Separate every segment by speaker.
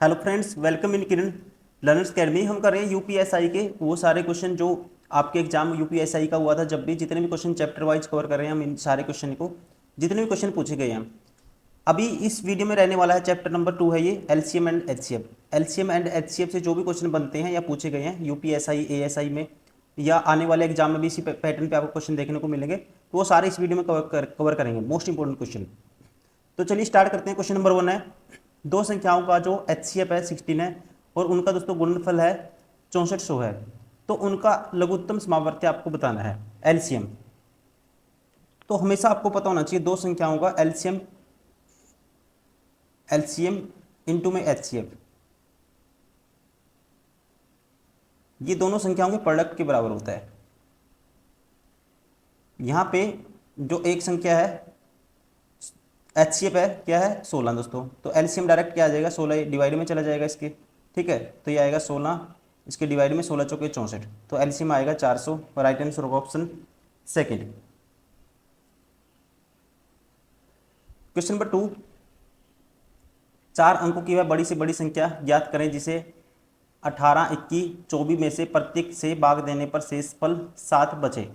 Speaker 1: Hello friends, welcome in Kiran learners academy. हम कर रहे हैं यूपीएसआई के वो सारे क्वेश्चन जो आपके एग्जाम यूपीएसआई का हुआ था। जब भी जितने भी क्वेश्चन चैप्टर वाइज कवर कर रहे हैं हम इन सारे क्वेश्चन को, जितने भी क्वेश्चन पूछे गए हैं। अभी इस वीडियो में रहने वाला है चैप्टर नंबर 2 है ये LCM and HCF. LCM and HCF से जो भी क्वेश्चन बनते हैं या पूछे गए हैं यूपीएसआई एएसआई में या आने वाले एग्जाम में भी इसी पैटर्न पे आपको क्वेश्चन देखने को मिलेंगे, तो वो सारे इस वीडियो में कवर करेंगे मोस्ट इंपॉर्टेंट क्वेश्चन। तो चलिए स्टार्ट करते हैं। क्वेश्चन नंबर 1 है, दो संख्याओं का जो एचसीएफ है 16 है और उनका दोस्तों गुणनफल है 6400 है, तो उनका लघुत्तम समावर्ती आपको बताना है एलसीएम। तो हमेशा आपको पता होना चाहिए दो संख्याओं का एलसीएम, एलसीएम इनटू में एचसीएफ, ये दोनों संख्याओं के प्रोडक्ट के बराबर होता है। यहाँ पे जो एक संख्या है एचसीएफ है क्या है 16 दोस्तों, तो एलसीएम डायरेक्ट क्या आ जाएगा 16 डिवाइड में चला जाएगा इसके, ठीक है। तो ये आएगा 16, इसके डिवाइड में 16 चौके 64, तो एलसीएम आएगा 400 और राइट आंसर होगा ऑप्शन सेकंड। क्वेश्चन नंबर 2, 4 अंकों की वह बड़ी से बड़ी संख्या ज्ञात करें जिसे 18, 21, 24 में से प्रत्येक से भाग देने पर शेषफल 7 बचे।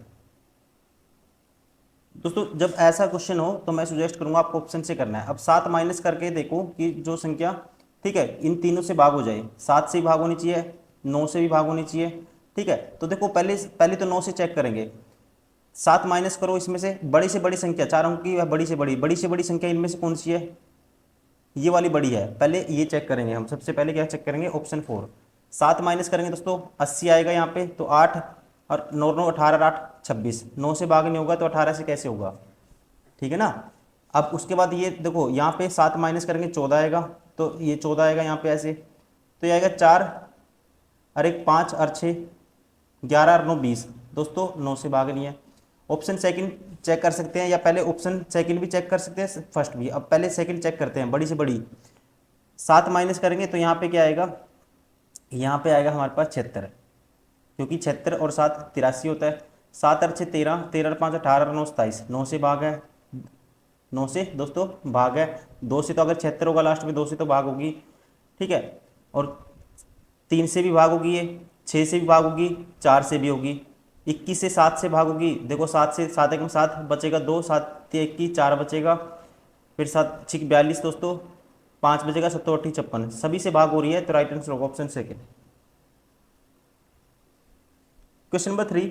Speaker 1: दोस्तों जब ऐसा क्वेश्चन हो तो मैं सुजेस्ट करूंगा आपको ऑप्शन से करना है। अब 7 माइनस करके देखो कि जो संख्या, ठीक है, इन तीनों से भाग हो जाए। 7 से भी भाग होनी चाहिए, 9 से भी भाग होनी चाहिए, ठीक है। तो देखो पहले पहले तो 9 से चेक करेंगे। 7 माइनस करो इसमें से बड़ी संख्या 4 अंक की, बड़ी से बड़ी संख्या इनमें से कौन सी है, ये वाली बड़ी है। पहले ये चेक करेंगे हम, सबसे पहले क्या चेक करेंगे, ऑप्शन 4। 7 माइनस करेंगे दोस्तों 80 आएगा यहाँ पे, तो 8 और 9 9 18 8 26, 9 से भाग नहीं होगा तो 18 से कैसे होगा, ठीक है ना। अब उसके बाद ये देखो यहाँ पे 7 माइनस करेंगे 14 आएगा, तो ये 14 आएगा यहाँ पे ऐसे, तो ये आएगा 4 और 1 5 और 6 11 और 9 20। दोस्तों 9 से भाग नहीं है। ऑप्शन सेकंड चेक कर सकते हैं या पहले ऑप्शन सेकंड भी चेक कर सकते हैं, फर्स्ट भी। अब पहले सेकंड चेक करते हैं, बड़ी से बड़ी। 7 माइनस करेंगे तो यहाँ पे क्या आएगा, यहाँ पे आएगा हमारे पास 76, क्योंकि 76 और 7 83 होता है। 7 और 6 13, 13 और 5 18 और 9 27, 9 से भाग है, 9 से दोस्तों भाग है। 2 से तो अगर 76 होगा लास्ट में, 2 से तो भाग होगी, ठीक है। और 3 से भी भाग होगी, ये 6 से भी भाग होगी, 4 से भी होगी, 21 से 7 से भाग होगी। देखो 7 से 7 एक में 7 बचेगा, 2 7 21 4 बचेगा, फिर 7 6 42 दोस्तों, 5 बचेगा, 7 8 56, सभी से भाग हो रही है, तो राइट आंसर होगा ऑप्शन सेकेंड। क्वेश्चन नंबर 3,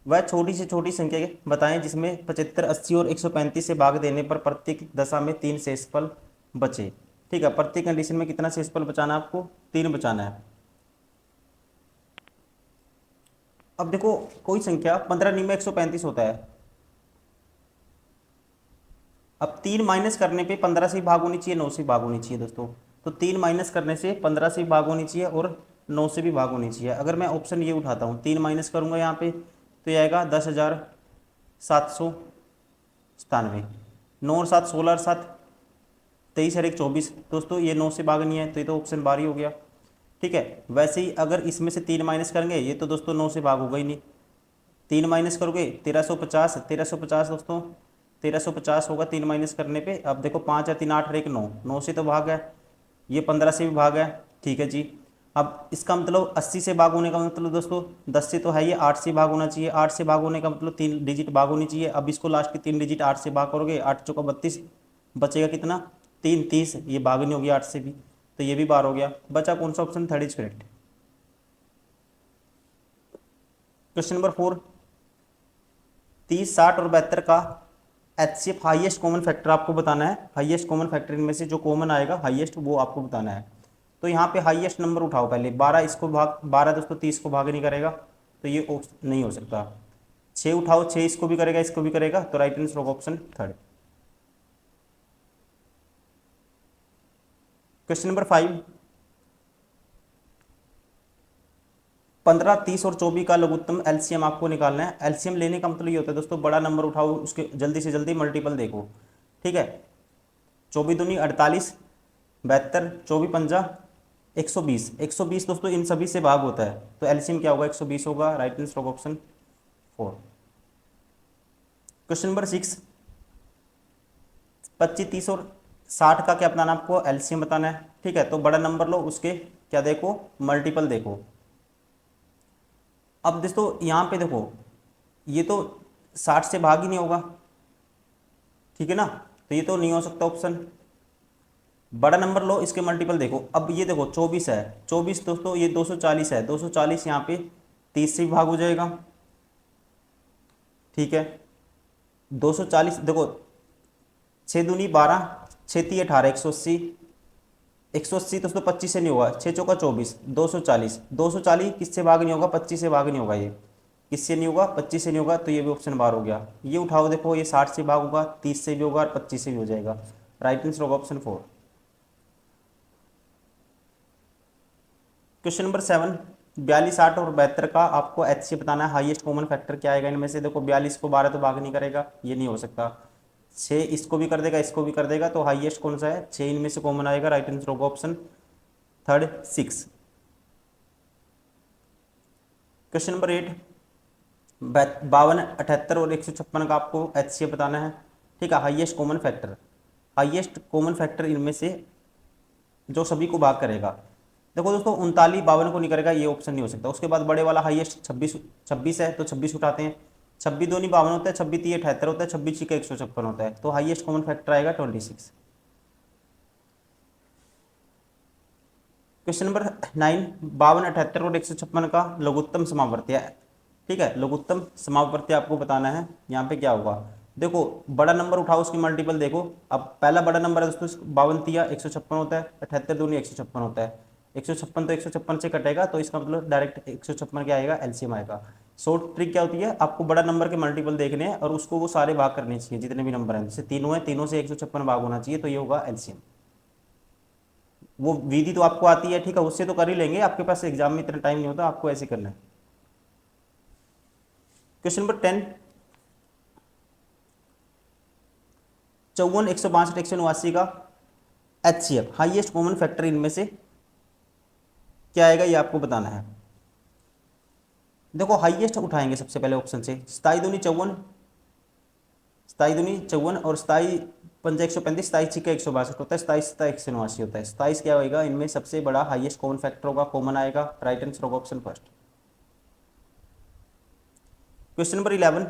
Speaker 1: वह छोटी से छोटी संख्या बताएं जिसमें 75, 80 और 135 से भाग देने पर प्रत्येक दशा में 3 शेषफल बचे। ठीक है, प्रत्येक कंडीशन में कितना शेषफल बचाना है आपको, 3 बचाना है। अब देखो कोई संख्या 15 में 135 होता है। अब 3 माइनस करने पे 15 से भाग होनी चाहिए, 9 से भाग होनी चाहिए दोस्तों। तो 3 माइनस करने से 15 से भाग होनी चाहिए और 9 से भी भाग होनी चाहिए। अगर मैं ऑप्शन ये उठाता हूँ, 3 माइनस करूँगा यहाँ पे तो ये आएगा 10,797। 9 और 7 16 और 7 23 और 1 24 दोस्तों, ये 9 से भाग नहीं है, तो ये तो ऑप्शन 12 ही हो गया, ठीक है। वैसे ही अगर इसमें से 3 माइनस करेंगे, ये तो दोस्तों 9 से भाग होगा ही नहीं। 3 माइनस करोगे 1350, 1350 दोस्तों, 1350 होगा 3 माइनस करने पे। अब देखो 5 या 3 8 और 1 9, 9 से तो भाग है, ये 15 से भी भाग है, ठीक है जी। अब इसका मतलब 80 से भाग होने का मतलब दोस्तों 10 से तो है, ये 8 से भाग होना चाहिए। 8 से भाग होने का मतलब 3 डिजिट भाग होनी चाहिए। अब इसको लास्ट के 3 डिजिट 8 से भाग करोगे, 8 चौका 32, बचेगा कितना 3 30, ये भाग नहीं होगी 8 से भी, तो ये भी बार हो गया। बचा कौन सा, option third is correct. Question number 4, 30 60 और 72 का एचसीएफ हाईएस्ट कॉमन फैक्टर आपको बताना है। हाईएस्ट कॉमन फैक्टर इनमें से जो कॉमन आएगा हाईएस्ट, वो आपको बताना है। तो यहाँ पे हाईएस्ट नंबर उठाओ पहले। 12 इसको भाग, 12 दोस्तों 30 को भाग नहीं करेगा, तो ये नहीं हो सकता। 6 उठाओ, 6 इसको भी करेगा, इसको भी करेगा, तो राइट आंसर होगा ऑप्शन थर्ड। क्वेश्चन नंबर 5, 15 30 और 24 का लघुत्तम एलसीएम आपको निकालना है। एलसीएम लेने का मतलब ये होता है दोस्तों, बड़ा नंबर उठाओ, उसके जल्दी से जल्दी मल्टीपल देखो, ठीक है। 24 दूनी 48, 72, 24 पंजा 120, 120 दोस्तों इन सभी से भाग होता है, तो एलसीएम क्या होगा 120 होगा, राइट आंसर होगा ऑप्शन 4। क्वेश्चन नंबर 6, 25 30 और 60 का क्या बताना है आपको, एलसीएम बताना है। ठीक है, तो बड़ा नंबर लो, उसके क्या देखो, मल्टीपल देखो। अब दोस्तों यहाँ पे देखो, ये तो 60 से भाग ही नहीं होगा, ठीक है ना, तो ये तो नहीं हो सकता ऑप्शन। बड़ा नंबर लो, इसके मल्टीपल देखो। अब ये देखो 24 है, 24 दोस्तों ये 240 है, 240 यहाँ पे 30 से भी भाग हो जाएगा। ठीक है, 240 देखो, 6 दूनी 12, 6 × 3 = 18, 180, 180 दोस्तों 25 से नहीं होगा, 6 × 4 = 24, 240, 240 किससे भाग नहीं होगा, 25 से भाग नहीं होगा, ये किससे नहीं होगा, 25 से नहीं होगा, तो ये भी ऑप्शन बार हो गया। ये उठाओ देखो, ये 60 से भाग होगा, 30 से भी होगा और 25 से भी हो जाएगा। राइट आंसर होगा ऑप्शन 4। क्वेश्चन नंबर 7, 42, 60 और 72 का आपको एच सी बताना है। हाईएस्ट कॉमन फैक्टर क्या आएगा इनमें से, देखो 42 को 12 तो भाग नहीं करेगा, ये नहीं हो सकता। 6 इसको भी कर देगा, इसको भी कर देगा, तो हाईएस्ट कौन सा है, 6 इनमें से कॉमन आएगा। राइट आंसर होगा ऑप्शन थर्ड 6। क्वेश्चन नंबर 8, 52, 78 और 156 का आपको एच सी बताना है। ठीक है, highest common factor, highest common factor इनमें से जो सभी को भाग करेगा। देखो दोस्तों 39 52 को नहीं करेगा, ये ऑप्शन नहीं हो सकता। उसके बाद बड़े वाला हाईएस्ट 26, 26 है, तो 26 उठाते हैं। 26 दूनी 52 होता है, 26 3 78 होता है, 26 6 156 होता है, तो हाईएस्ट कॉमन फैक्टर आएगा 26। क्वेश्चन नंबर 9, 52, 78 और 156 का लघुत्तम समावर्ती है। ठीक है, लघुत्तम समावर्ती आपको बताना है। यहाँ पे क्या होगा, देखो बड़ा नंबर उठाओ, उसकी मल्टीपल देखो। अब पहला बड़ा नंबर है दोस्तों 52 156 होता है, 78 दूनी 156 होता है, 156 तो 156 से कटेगा, तो इसका मतलब डायरेक्ट 156 क्या आएगा, एलसीएम आएगा। शॉर्ट ट्रिक क्या होती है, आपको बड़ा नंबर के मल्टीपल देखने हैं और उसको वो सारे भाग करने चाहिए, जितने भी नंबर हैं, जैसे तीनों है, तीनों से 156 भाग होना चाहिए, तो ये होगा एलसीएम। वो विधि तो आपको आती है, ठीक है, उससे तो कर ही लेंगे, आपके पास एग्जाम में इतना टाइम नहीं होता, आपको ऐसे करना है। क्वेश्चन नंबर 10, 54, 162, 189 का एचसीएफ हाईएस्ट कॉमन फैक्टर इनमें से क्या आएगा, ये आपको बताना है। देखो हाईएस्ट उठाएंगे सबसे पहले ऑप्शन से, 27 दूनी 54, 27 दूनी 54 और 27 पंजा 135, 27 छिक्का 162 होता है, 27 सत्ता 189 होता है। 27 क्या होगा, इनमें सबसे बड़ा हाईएस्ट कॉमन फैक्टर होगा, कॉमन आएगा। राइट आंसर होगा ऑप्शन फर्स्ट। क्वेश्चन नंबर 11,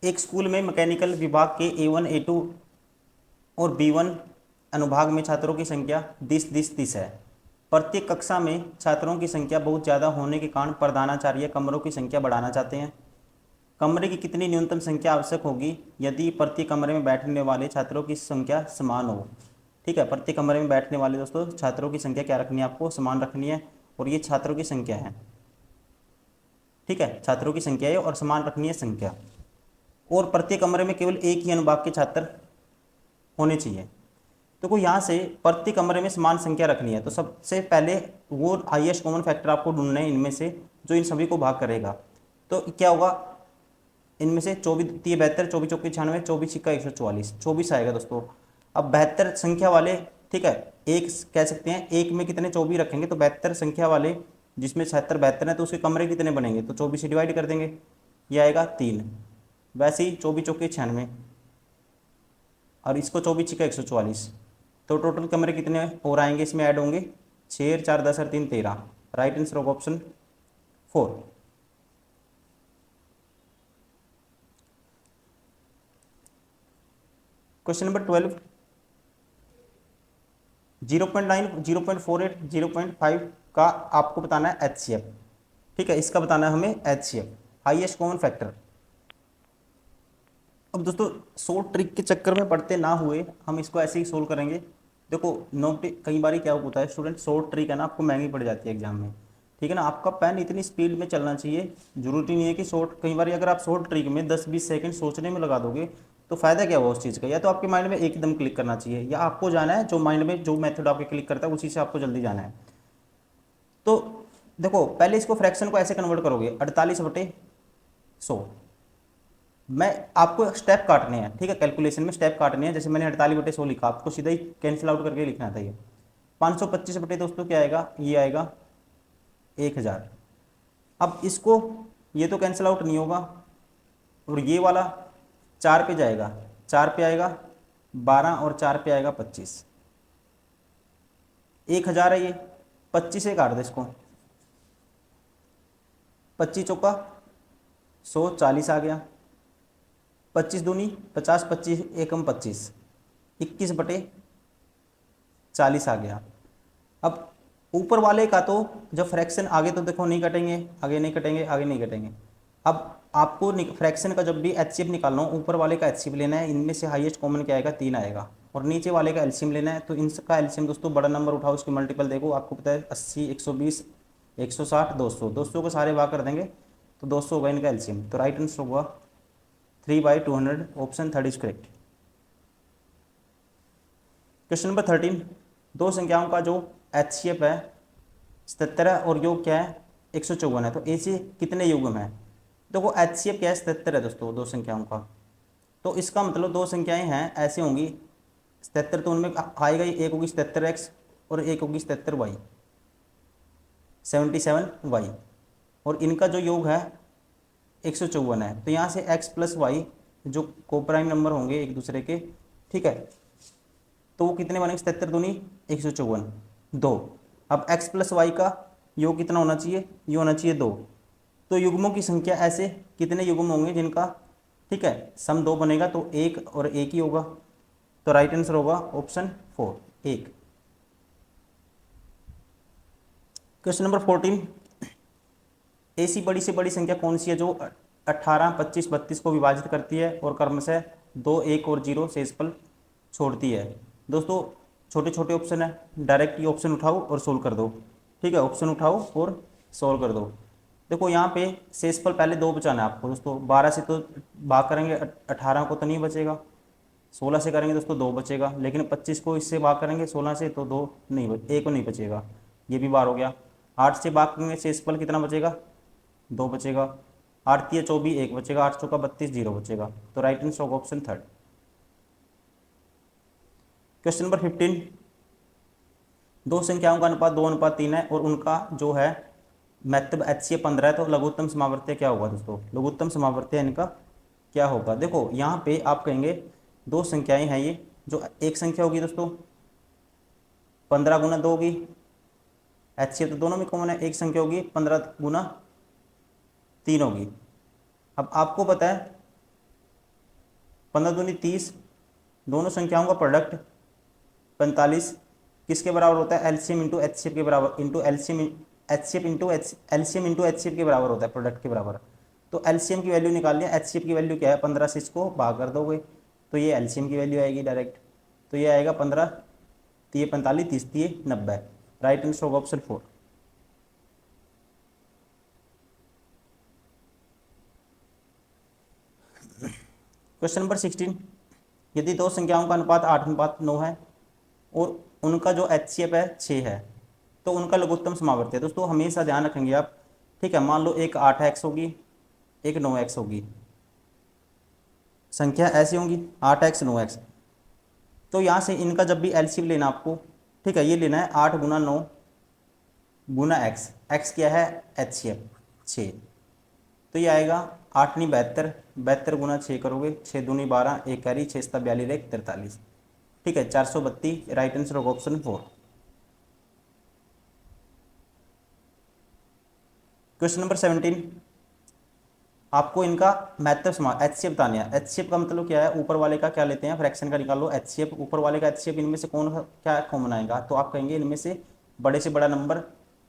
Speaker 1: एक स्कूल में मैकेनिकल विभाग के A1 A2 और B1 अनुभाग में छात्रों की संख्या 30 है। प्रत्येक कक्षा में छात्रों की संख्या बहुत ज़्यादा होने के कारण प्रधानाचार्य कमरों की संख्या बढ़ाना चाहते हैं। कमरे की कितनी न्यूनतम संख्या आवश्यक होगी यदि प्रत्येक कमरे में बैठने वाले छात्रों की संख्या समान हो। ठीक है, प्रत्येक कमरे में बैठने वाले दोस्तों छात्रों की संख्या क्या रखनी है, आपको समान रखनी है, और ये छात्रों की संख्या है। ठीक है, छात्रों की संख्या है और समान रखनी है संख्या, और प्रत्येक कमरे में केवल एक ही अनुभाग के छात्र होने चाहिए। तो कोई यहाँ से प्रत्येक कमरे में समान संख्या रखनी है, तो सबसे पहले वो हाईएस्ट कॉमन फैक्टर आपको ढूंढना है इनमें से जो इन सभी को भाग करेगा। तो क्या होगा, इनमें से 24 3 72, 24 चौकी 96, 24 छिक्का 144, 24 आएगा दोस्तों। अब 72 संख्या वाले, ठीक है, एक कह सकते हैं एक में कितने 24 रखेंगे, तो 72 संख्या वाले जिसमें 76 72 है, तो उसके कमरे कितने बनेंगे, तो 24 से डिवाइड कर देंगे, ये आएगा 3। वैसे ही 24 चौकी 96 और इसको 24 छिक्का 144, तो टोटल कमरे कितने और आएंगे इसमें ऐड होंगे, 6 4 10 और 3 13। राइट आंसर होगा ऑप्शन 4। क्वेश्चन नंबर 12, 0.9 0.48 0.5 का आपको बताना है एचसीएफ। ठीक है, इसका बताना है हमें एचसीएफ हाईएस्ट कॉमन फैक्टर। अब दोस्तों शॉर्ट ट्रिक के चक्कर में पढ़ते ना हुए हम इसको ऐसे ही सोल्व करेंगे। देखो नोट कई बार क्या होता है स्टूडेंट, शॉर्ट ट्रिक है ना आपको महंगी पड़ जाती है एग्जाम में। ठीक है ना, आपका पेन इतनी स्पीड में चलना चाहिए, जरूरी नहीं है कि शॉर्ट, कई बार अगर आप शॉर्ट ट्रिक में 10-20 सेकंड सोचने में लगा दोगे तो फायदा क्या हुआ उस चीज़ का। या तो आपके माइंड में एकदम क्लिक करना चाहिए, या आपको जाना है जो माइंड में जो मेथड आपके क्लिक करता है उसी से आपको जल्दी जाना है। तो देखो पहले इसको फ्रैक्शन को ऐसे कन्वर्ट करोगे, 48/100। मैं आपको स्टेप काटने हैं, ठीक है, कैलकुलेशन में स्टेप काटने हैं। जैसे मैंने 48/100 लिखा, आपको सीधा ही कैंसिल आउट करके लिखना था। ये 525 दोस्तों क्या आएगा, ये आएगा 1000। अब इसको ये तो कैंसिल आउट नहीं होगा, और ये वाला 4 पे जाएगा, 4 पे आएगा 12 और 4 पे आएगा 25, 1000 है ये, 25 से काट दे इसको, 25 चौका 140 आ गया, 25 दूनी 50, 25 एकम 25, 21/40 आ गया। अब ऊपर वाले का तो जब फ्रैक्शन आगे तो देखो नहीं कटेंगे, आगे नहीं कटेंगे, आगे नहीं कटेंगे। अब आपको फ्रैक्शन का जब भी एचसीएफ निकालना हो, ऊपर वाले का एचसीएफ लेना है, इनमें से हाईएस्ट कॉमन क्या आएगा 3 आएगा, और नीचे वाले का एलसीएम लेना है। तो इनका एलसीएम दोस्तों बड़ा नंबर उठाओ, उसकी मल्टीपल देखो, आपको पता है 80, 120, 160, 200, 200 को सारे भाग कर देंगे तो 200 होगा इनका एलसीएम। तो राइट आंसर होगा 3/200, option 3 is correct. Question number 13, दो संख्याओं का जो एचसीएफ है 77 है और योग क्या है 154 है, तो ऐसे कितने युग्म है। देखो एचसीएफ क्या है 77 है दोस्तों दो संख्याओं का, तो इसका मतलब दो संख्याएं हैं ऐसे होंगी 77, तो उनमें आएगा ही, एक होगी 77x और एक होगी 77y, 77y, और इनका जो योग है 154 है। तो यहाँ से x प्लस वाई जो कोप्राइम नंबर होंगे एक दूसरे के, ठीक है, तो वो कितने बनेंगे 77 दूनी 154, 2। अब x प्लस वाई का योग कितना होना चाहिए, ये होना चाहिए 2। तो युग्मों की संख्या ऐसे कितने युग्म होंगे जिनका, ठीक है, सम 2 बनेगा, तो 1 और 1 ही होगा। तो राइट आंसर होगा ऑप्शन 4, 1। क्वेश्चन नंबर 14, ऐसी बड़ी से बड़ी संख्या कौन सी है जो 18, 25, 32 को विभाजित करती है और क्रमशः 2, 1 और 0 शेषफल छोड़ती है। दोस्तों छोटे छोटे ऑप्शन है, डायरेक्ट ये ऑप्शन उठाओ और सोल्व कर दो, ठीक है, ऑप्शन उठाओ और सोल्व कर दो। देखो यहाँ पे शेषफल पहले 2 बचाना है आपको दोस्तों, 12 से तो भाग करेंगे 18 को तो नहीं बचेगा, 16 से करेंगे दोस्तों 2 बचेगा, लेकिन 25 को इससे भाग करेंगे 16 से तो 2 नहीं, 1 नहीं बचेगा, ये भी बार हो गया। 8 से भाग करेंगे शेषफल कितना बचेगा, 2 बचेगा, 8 3 24, 1 बचेगा, 8 चौका 32, 0 बचेगा। तो राइट आंसर होगा ऑप्शन 3। क्वेश्चन नंबर 15, दो संख्याओं का अनुपात 2:3 है और उनका जो है महत्व एचसीएफ 15 है, तो लघुत्तम समावर्त्य क्या होगा दोस्तों, लघुत्तम समावर्त्य इनका क्या होगा। देखो यहाँ पे आप कहेंगे दो संख्याएं हैं ये, जो एक संख्या होगी दोस्तों 15 गुना 2 होगी, एचसीएफ तो दोनों में कॉमन है, एक संख्या होगी 15 गुना 3 होगी। अब आपको पता है 15 दूनी 30, दोनों संख्याओं का प्रोडक्ट 45 किसके बराबर होता है, एलसीएम इंटू एचसीएफ के बराबर, into LCM, HCF into LCM into HCF के बराबर होता है, प्रोडक्ट के बराबर। तो एलसीएम की वैल्यू निकाल लिया, एचसीएफ की वैल्यू क्या है 15 से इसको भाग कर दोगे तो ये एलसीएम की वैल्यू आएगी डायरेक्ट, तो ये आएगा 15 3 45, 30 3 90। राइट आंसर होगा ऑप्शन 4। क्वेश्चन नंबर 16, यदि दो संख्याओं का अनुपात 8:9 है और उनका जो एचसीएफ है 6 है, तो उनका लघुत्तम समावर्त्य है। दोस्तों हमेशा ध्यान रखेंगे आप, ठीक है, मान लो एक 8x होगी, एक 9x होगी, संख्या ऐसी होंगी 8x 9x, तो यहाँ से इनका जब भी एलसीएम लेना आपको, ठीक है, ये लेना है 8 गुना 9 गुना x, x क्या है एचसीएफ 6, तो ये आएगा 8 नहीं 72, 72 गुना 6 करोगे, 6 दूनी 12, 1 कैरी, 6 7 42, 1 43, ठीक है 432। राइट आंसर होगा ऑप्शन 4। क्वेश्चन नंबर 17, आपको इनका महत्व समान एचसीएफ बताना है। एचसीएफ का मतलब क्या है, ऊपर वाले का क्या लेते हैं फ्रैक्शन का निकाल लो, एचसीएफ ऊपर वाले का एचसीएफ, इनमें से कौन क्या कॉमन आएगा, तो आप कहेंगे इनमें से बड़े से बड़ा नंबर,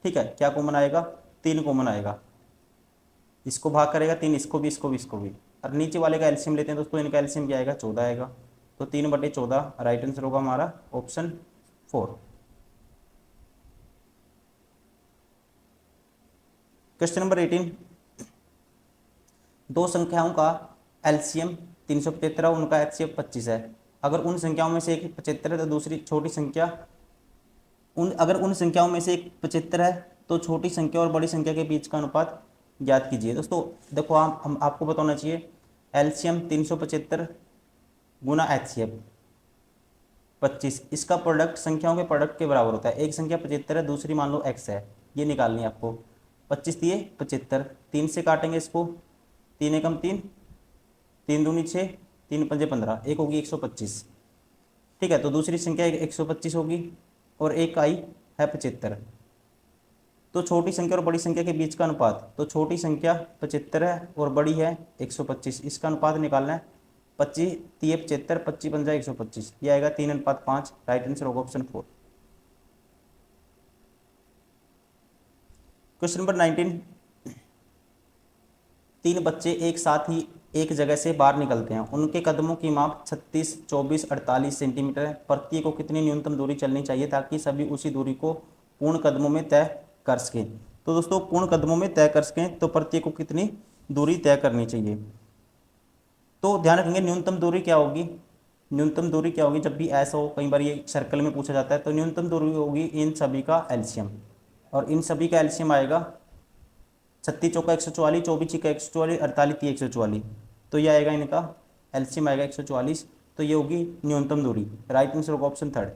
Speaker 1: ठीक है, क्या कॉमन आएगा 3 कॉमन आएगा, इसको भाग करेगा 3, इसको भी, इसको भी, इसको भी। और नीचे वाले का एलसीएम लेते हैं दोस्तों, इनका एलसीएम क्या आएगा 14 आएगा, तो 3/14। राइट आंसर होगा हमारा ऑप्शन 4। क्वेश्चन नंबर 18, दो संख्याओं का एलसीएम 375 है, उनका एचसीएफ 25 है। अगर उन संख्याओं में से एक 75 है तो दूसरी छोटी संख्या, अगर उन संख्याओं में से एक 75 है तो छोटी संख्या और बड़ी संख्या के बीच का अनुपात ज्ञात कीजिए। दोस्तों देखो आपको पता होना चाहिए एलसीएम 375 गुना एचसीएफ 25, इसका प्रोडक्ट संख्याओं के प्रोडक्ट के बराबर होता है। एक संख्या 75 है, दूसरी मान लो x है, ये निकालनी है आपको। 25 दिए 75, 3 से काटेंगे इसको, 3 एकम 3, 3 दूनी 6, 3 पंजे 15, एक होगी 125। ठीक है, तो दूसरी संख्या 125 होगी और एक आई है 75। तो छोटी संख्या और बड़ी संख्या के बीच का अनुपात, तो छोटी संख्या 75 है और बड़ी है 125, इसका अनुपात निकालना है। 25 तिये 75, 25 पंजा 125, ये आएगा 3:5। राइट आंसर होगा ऑप्शन 4। क्वेश्चन नंबर 19, 3 बच्चे एक साथ ही एक जगह से बाहर निकलते हैं, उनके कदमों की माप 36, 24, 48 सेंटीमीटर है। प्रत्येक को कितनी न्यूनतम दूरी चलनी चाहिए ताकि सभी उसी दूरी को पूर्ण कदमों में तय कर सकें। तो दोस्तों पूर्ण कदमों में तय कर सकें तो प्रत्येक को कितनी दूरी तय करनी चाहिए। तो ध्यान रखेंगे न्यूनतम दूरी क्या होगी, न्यूनतम दूरी क्या होगी, जब भी ऐसा हो, कई बार ये सर्कल में पूछा जाता है, तो न्यूनतम दूरी होगी इन सभी का एलसीएम, और इन सभी का एलसीएम आएगा 36 चौका 144, 24 छिका 144, 48 तिया 144, तो ये आएगा इनका एलसीएम आएगा 144, तो ये होगी न्यूनतम दूरी। राइट आंसर होगा ऑप्शन 3।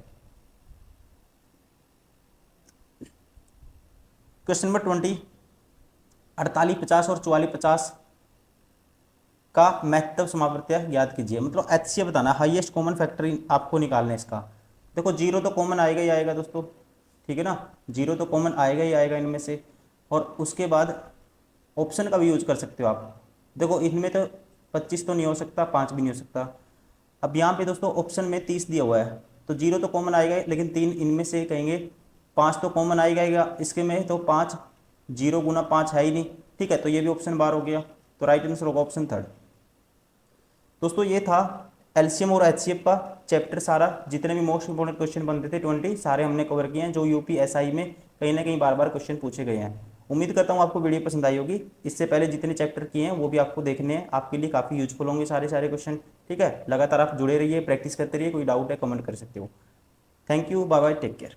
Speaker 1: क्वेश्चन नंबर 20, 48, 50 और 44, 50 का महत्व समावर्त्य ज्ञात कीजिए। मतलब एचसीएफ बताना, हाईएस्ट कॉमन फैक्टर आपको निकालना है इसका। देखो जीरो तो कॉमन आएगा ही आएगा दोस्तों, ठीक है ना, जीरो तो कॉमन आएगा ही आएगा इनमें से, और उसके बाद ऑप्शन का भी यूज कर सकते हो आप। देखो इनमें तो 25 तो नहीं हो सकता, 5 भी नहीं हो सकता। अब यहाँ पे दोस्तों ऑप्शन में 30 दिया हुआ है, तो जीरो तो कॉमन आएगा लेकिन 3 इनमें से कहेंगे, 5 तो कॉमन आएगा इसके में, तो 5 जीरो गुना 5 है ही नहीं, ठीक है, तो ये भी ऑप्शन बार हो गया। तो राइट आंसर होगा ऑप्शन 3। दोस्तों ये था एलसीएम और एचसीएफ का चैप्टर सारा, जितने भी मोस्ट इंपोर्टेंट क्वेश्चन बनते थे 20 सारे हमने कवर किए हैं, जो यूपीएसआई में कहीं ना कहीं बार बार क्वेश्चन पूछे गए हैं। उम्मीद करता हूँ आपको वीडियो पसंद आई होगी। इससे पहले जितने चैप्टर किए हैं वो भी आपको देखने हैं, आपके लिए काफ़ी यूजफुल होंगे सारे क्वेश्चन। ठीक है, लगातार आप जुड़े रहिए, प्रैक्टिस करते रहिए, कोई डाउट है कमेंट कर सकते हो। Thank you, bye bye, take care.